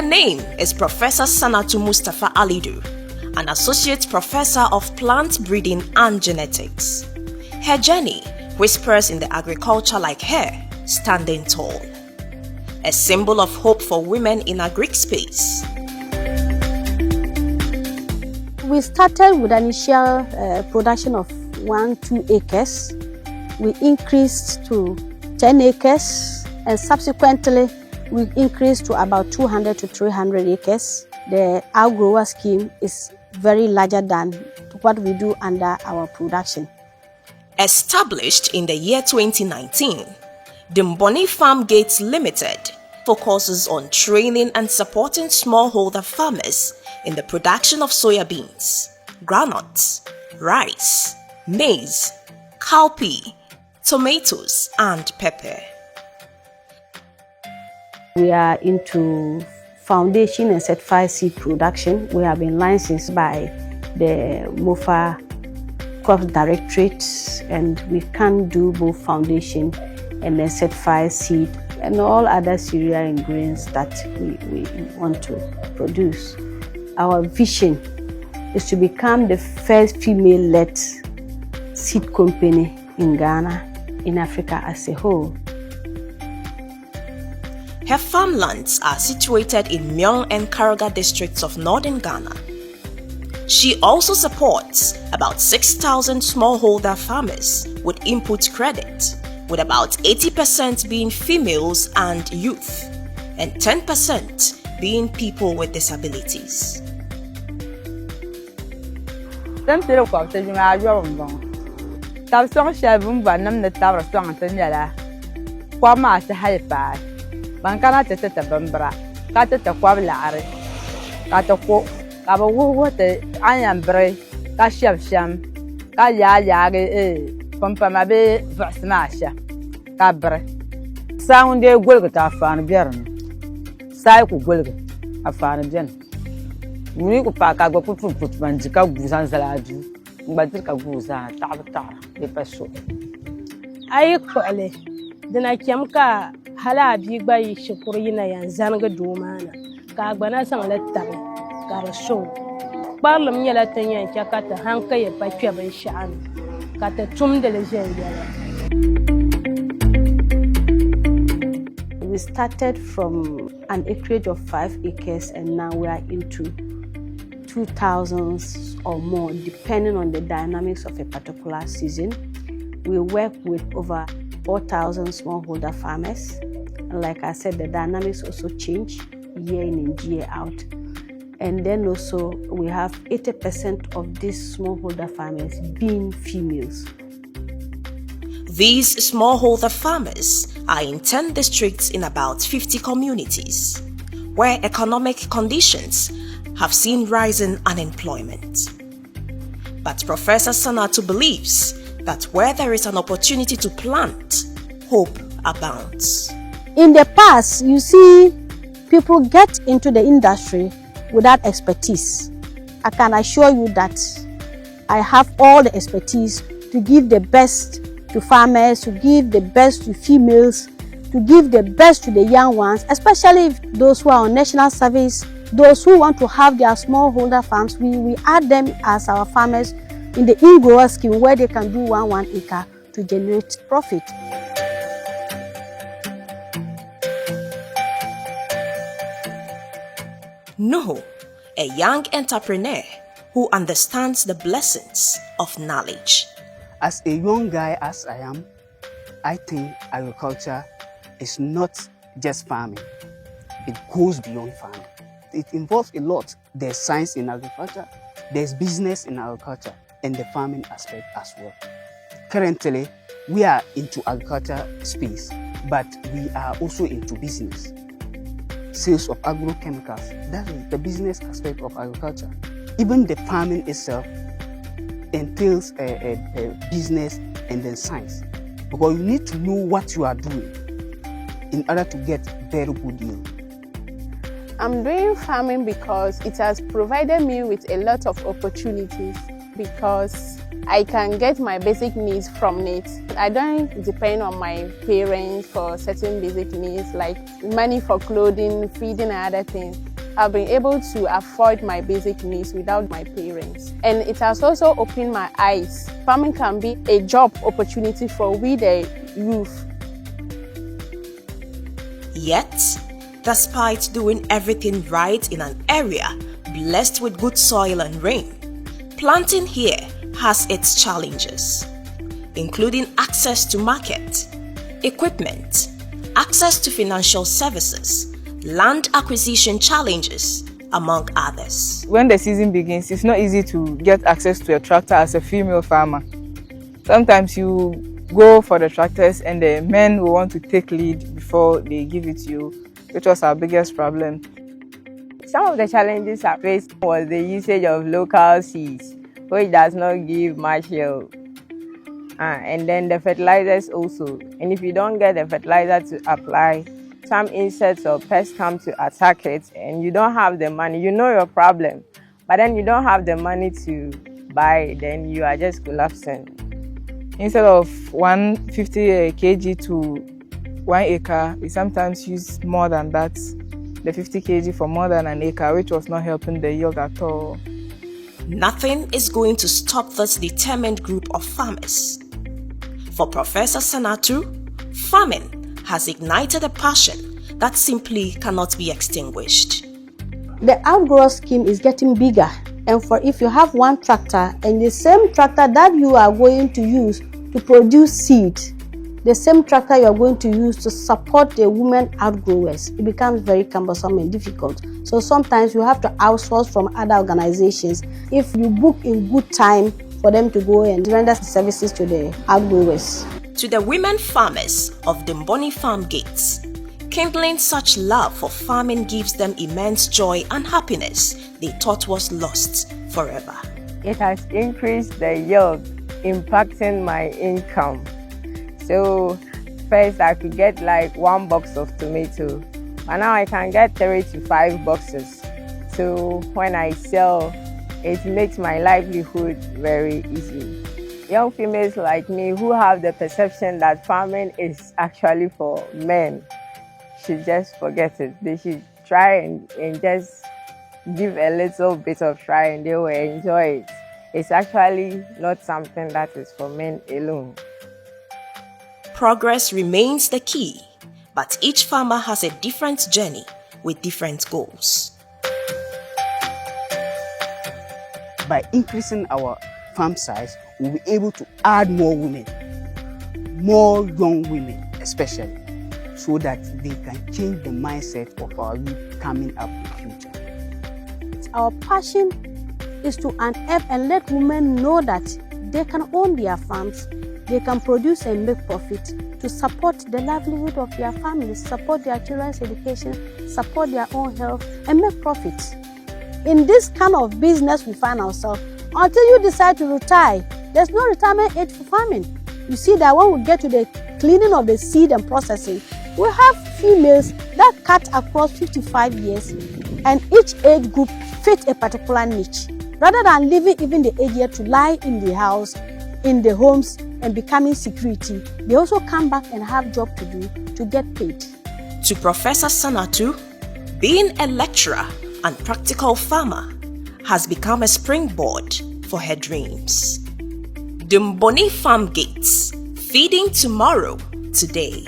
name is Professor Sanatu Mustafa Alidu, an associate professor of plant breeding and genetics. Her journey whispers in the agriculture like her, standing tall. A symbol of hope for women in agric space. We started with an initial production of 1-2 acres. We increased to 10 acres and subsequently we increased to about 200 to 300 acres. The outgrower scheme is very larger than what we do under our production. Established in the year 2019, DINMBONE Farm Gates Limited focuses on training and supporting smallholder farmers in the production of soya beans, groundnuts, rice, maize, cowpea, tomatoes, and pepper. We are into foundation and certified seed production. We have been licensed by the MOFA Crop Directorate, and we can do both foundation and then certified seed and all other cereal and grains that we want to produce. Our vision is to become the first female-led seed company in Ghana, in Africa as a whole. Her farmlands are situated in Myong and Karaga districts of northern Ghana. She also supports about 6,000 smallholder farmers with input credit, with about 80% being females and youth, and 10% being people with disabilities. Dina kiamka hala bigba yi shukuru yina yan zanga domana ka gbana san la tabe ka raso barlam nyala tanyan ka ta hanka ya pakya ban sha'an ka ta tum da lejen yala. We started from an acreage of 5 acres and now we are into 2,000 or more depending on the dynamics of a particular season. We work with over 4,000 smallholder farmers. And like I said, the dynamics also change year in and year out. And then also we have 80% of these smallholder farmers being females. These smallholder farmers are in 10 districts in about 50 communities, where economic conditions have seen rising unemployment. But Professor Sanatu believes that where there is an opportunity to plant, hope abounds. In the past, you see people get into the industry without expertise. I can assure you that I have all the expertise to give the best to farmers, to give the best to females, to give the best to the young ones, especially those who are on national service, those who want to have their smallholder farms. We add them as our farmers in the in-grower scheme where they can do 1 acre to generate profit. No, a young entrepreneur who understands the blessings of knowledge. As a young guy as I am, I think agriculture is not just farming. It goes beyond farming. It involves a lot. There's science in agriculture, there's business in agriculture, and the farming aspect as well. Currently, we are into agriculture space, but we are also into business. Sales of agrochemicals, that is the business aspect of agriculture. Even the farming itself entails a business and then science. Because you need to know what you are doing in order to get very good yield. I'm doing farming because it has provided me with a lot of opportunities, because I can get my basic needs from it. I don't depend on my parents for certain basic needs like money for clothing, feeding and other things. I've been able to afford my basic needs without my parents. And it has also opened my eyes. Farming can be a job opportunity for we the youth. Yet, despite doing everything right in an area blessed with good soil and rain, planting here has its challenges, including access to market, equipment, access to financial services, land acquisition challenges, among others. When the season begins, it's not easy to get access to a tractor as a female farmer. Sometimes you go for the tractors and the men will want to take lead before they give it to you, which was our biggest problem. Some of the challenges I faced was the usage of local seeds, which does not give much yield. And then the fertilizers also. And if you don't get the fertilizer to apply, some insects or pests come to attack it and you don't have the money. You know your problem, but then you don't have the money to buy it, then you are just collapsing. Instead of 150 kg to 1 acre, we sometimes use more than that, the 50 kg for more than an acre, which was not helping the yield at all. Nothing is going to stop this determined group of farmers. For Professor Sanatu, farming has ignited a passion that simply cannot be extinguished. The outgrower scheme is getting bigger, and for if you have one tractor and the same tractor that you are going to use to produce seed, the same tractor you are going to use to support the women outgrowers, it becomes very cumbersome and difficult. So sometimes you have to outsource from other organizations if you book in good time for them to go and render services to the outgrowers. To the women farmers of DINMBONE Farm Gates, kindling such love for farming gives them immense joy and happiness they thought was lost forever. It has increased the yield, impacting my income. So first I could get like 1 box of tomato, but now I can get 3 to 5 boxes. So when I sell, it makes my livelihood very easy. Young females like me who have the perception that farming is actually for men should just forget it. They should try and just give a little bit of try and they will enjoy it. It's actually not something that is for men alone. Progress remains the key, but each farmer has a different journey with different goals. By increasing our farm size, we'll be able to add more women, more young women especially, so that they can change the mindset of our youth coming up in the future. Our passion is to unearth and let women know that they can own their farms, they can produce and make profit to support the livelihood of their families, support their children's education, support their own health, and make profit. In this kind of business we find ourselves, until you decide to retire, there's no retirement age for farming. You see that when we get to the cleaning of the seed and processing, we have females that cut across 55 years, and each age group fit a particular niche. Rather than leaving even the aged to lie in the house, in the homes, and becoming security, they also come back and have job to do to get paid. To Professor Sanatu, being a lecturer and practical farmer has become a springboard for her dreams. DINMBONE Farm Gates, feeding tomorrow today.